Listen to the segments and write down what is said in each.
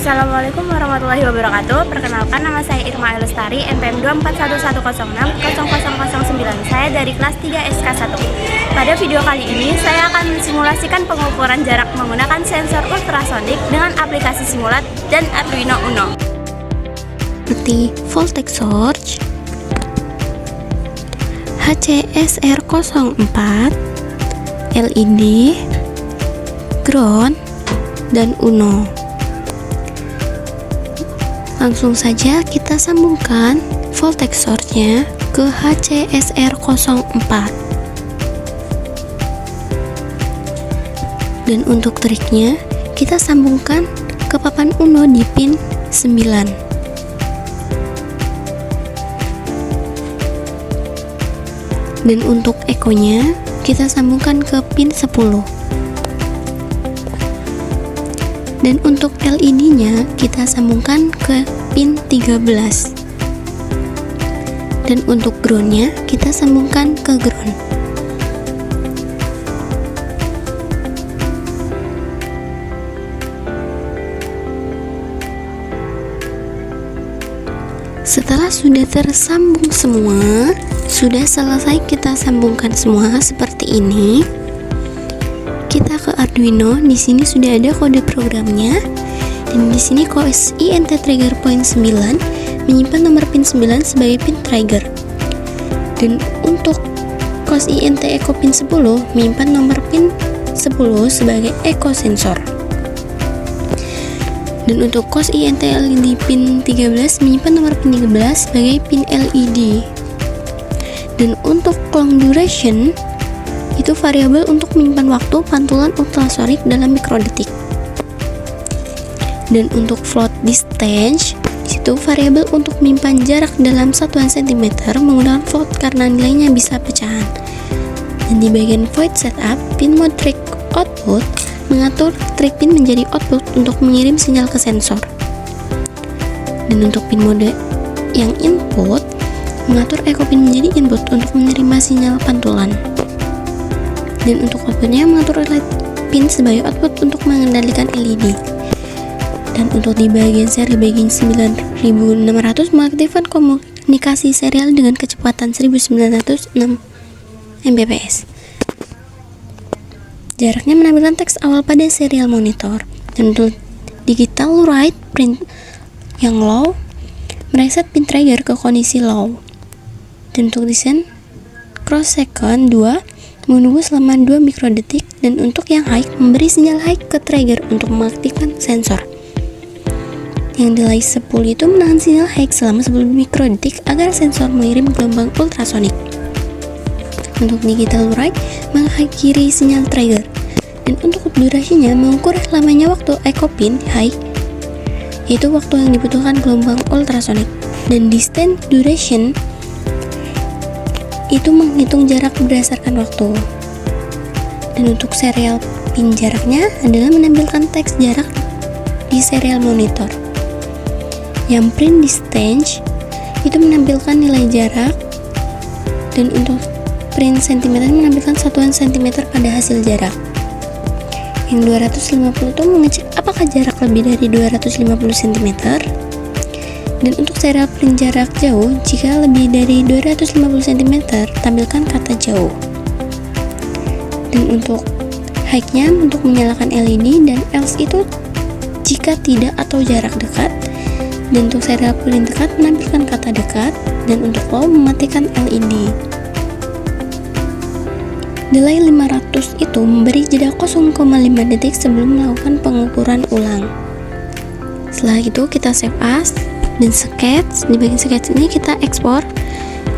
Assalamualaikum warahmatullahi wabarakatuh. Perkenalkan, nama saya Irma Lestari, NPM 24110600009. Saya dari kelas 3 SK1. Pada video kali ini, saya akan mensimulasikan pengukuran jarak menggunakan sensor ultrasonik dengan aplikasi Simulat dan Arduino Uno. Seperti voltage source, HCSR04, LED, ground, dan Uno. Langsung saja kita sambungkan voltage source-nya ke HCSR04. Dan untuk triknya, kita sambungkan ke papan Uno di pin 9. Dan untuk ekonya, kita sambungkan ke pin 10. Dan untuk LED-nya kita sambungkan ke pin 13. Dan untuk ground-nya kita sambungkan ke ground. Setelah sudah tersambung semua, sudah selesai kita sambungkan semua seperti ini. Kita ke Arduino, di sini sudah ada kode programnya, dan di sini cos INT trigger point 9 menyimpan nomor pin 9 sebagai pin trigger, dan untuk cos INT echo pin 10 menyimpan nomor pin 10 sebagai echo sensor, dan untuk cos INT LED pin 13 menyimpan nomor pin 13 sebagai pin LED, dan untuk long duration itu variabel untuk menyimpan waktu pantulan ultrasonik dalam mikrodetik. Dan untuk float distance, itu variabel untuk menyimpan jarak dalam satuan cm menggunakan float karena nilainya bisa pecahan. Dan di bagian void setup, pin mode trick output mengatur trick pin menjadi output untuk mengirim sinyal ke sensor. Dan untuk pin mode yang input mengatur echo pin menjadi input untuk menerima sinyal pantulan. Dan untuk outputnya mengatur LED pin sebagai output untuk mengendalikan LED. Dan untuk di bagian seri bagian 9600 mengaktifkan komunikasi serial dengan kecepatan 1906 Mbps. Jaraknya menampilkan teks awal pada serial monitor. Dan untuk digital write print yang low mereset pin trigger ke kondisi low. Dan untuk desain cross second 2 menunggu selama 2 mikrodetik, dan untuk yang high memberi sinyal high ke trigger untuk mengaktifkan sensor. Yang delay 10 itu menahan sinyal high selama 10 mikrodetik agar sensor mengirim gelombang ultrasonik. Untuk digital write mengakhiri sinyal trigger, dan untuk durasinya mengukur lamanya waktu echo pin high, yaitu waktu yang dibutuhkan gelombang ultrasonik. Dan distance duration itu menghitung jarak berdasarkan waktu. Dan untuk serial pin jaraknya adalah menampilkan teks jarak di serial monitor. Yang print distance itu menampilkan nilai jarak, dan untuk print cm menampilkan satuan cm pada hasil jarak. Yang 250 itu mengecek apakah jarak lebih dari 250 cm. Dan untuk serial print jarak jauh, jika lebih dari 250 cm, tampilkan kata jauh. Dan untuk high-nya untuk menyalakan LED, dan else itu jika tidak atau jarak dekat. Dan untuk serial print dekat menampilkan kata dekat, dan untuk low mematikan LED. Delay 500 itu memberi jeda 0,5 detik sebelum melakukan pengukuran ulang. Setelah itu kita save as dan sketch. Di bagian sketch ini kita ekspor,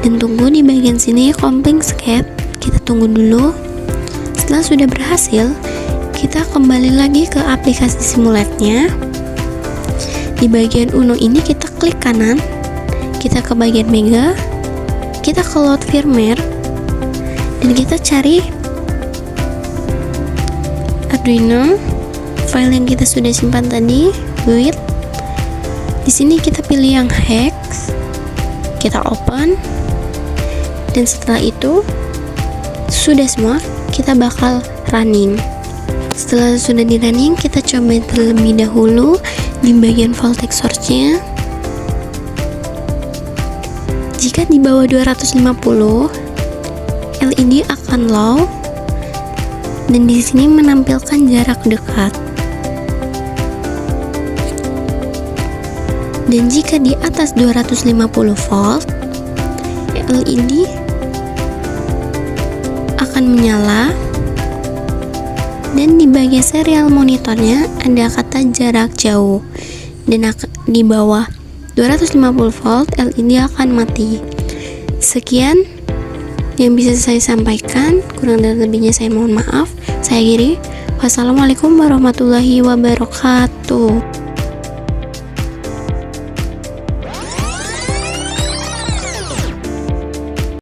dan tunggu di bagian sini comping sketch. Kita tunggu dulu. Setelah sudah berhasil, kita kembali lagi ke aplikasi Simulatnya. Di bagian Uno ini kita klik kanan, kita ke bagian Mega, kita ke load firmware, dan kita cari Arduino file yang kita sudah simpan tadi, build. Di sini kita pilih yang hex, kita open, dan setelah itu sudah semua, kita bakal running. Setelah sudah di running, kita coba terlebih dahulu di bagian voltage source-nya. Jika di bawah 250, LED akan low dan di sini menampilkan jarak dekat. Dan jika di atas 250 volt, LED akan menyala dan di bagian serial monitornya ada kata jarak jauh, dan di bawah 250 volt LED akan mati. Sekian yang bisa saya sampaikan, kurang dan lebihnya saya mohon maaf. Saya Giri. Wassalamualaikum warahmatullahi wabarakatuh.